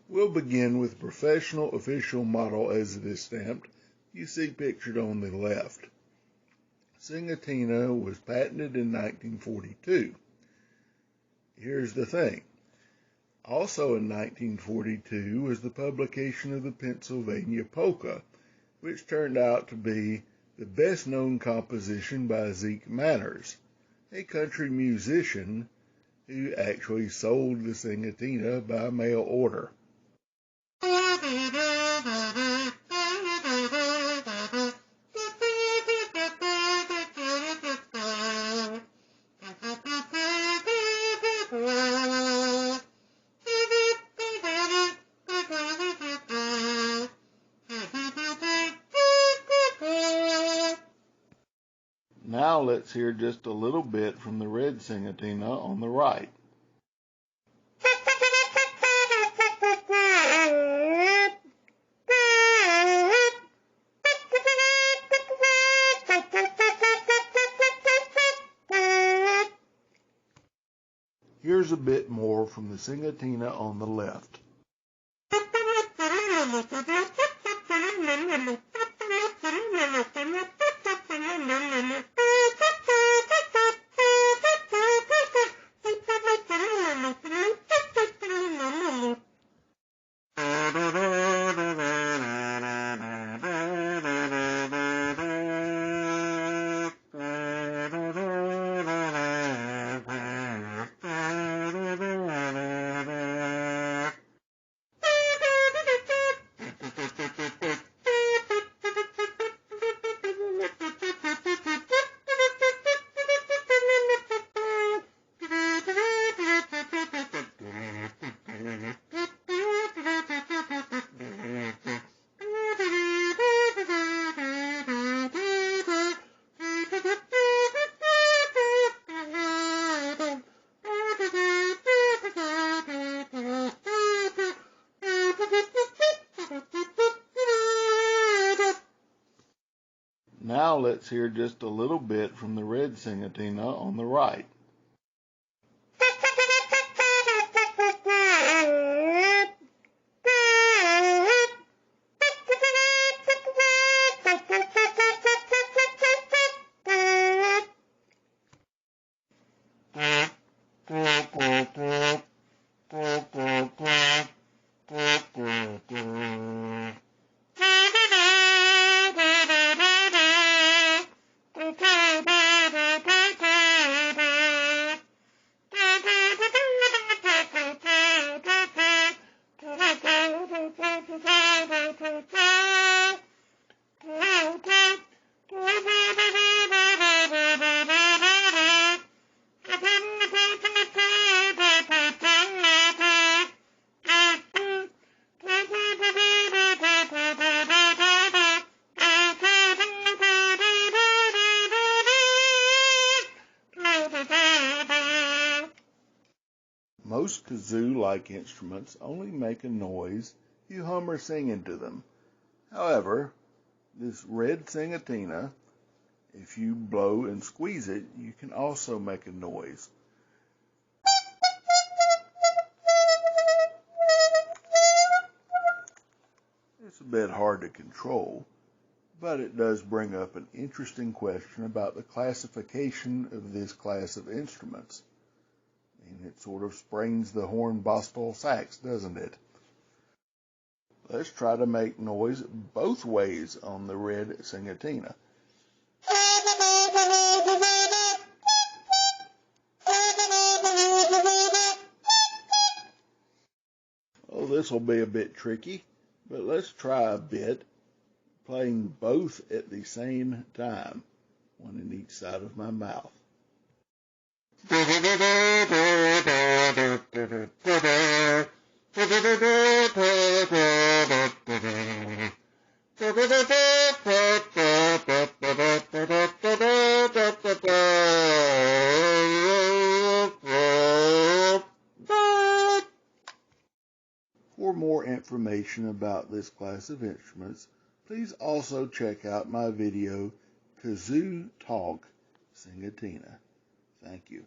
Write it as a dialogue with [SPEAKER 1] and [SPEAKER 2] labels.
[SPEAKER 1] We'll begin with the professional official model as it is stamped. You see pictured on the left. Singatina was patented in 1942. Here's the thing. Also in 1942 was the publication of the Pennsylvania Polka, which turned out to be the best known composition by Zeke Manners, a country musician who actually sold the Singatina by mail order. Now let's hear just a little bit from the red Singatina on the right. Here's a bit more from the Singatina on the left. Now let's hear just a little bit from the red Singatina on the right. Most kazoo-like instruments only make a noise you hum or sing into them. However, this red Singatina, if you blow and squeeze it, you can also make a noise. It's a bit hard to control, but it does bring up an interesting question about the classification of this class of instruments. And it sort of springs the horn-bospal sax, doesn't it? Let's try to make noise both ways on the red Singatina. Oh, this will be a bit tricky, but let's try a bit, playing both at the same time, one in each side of my mouth. For more information about this class of instruments, please also check out my video, Kazoo Talk Singatina. Thank you.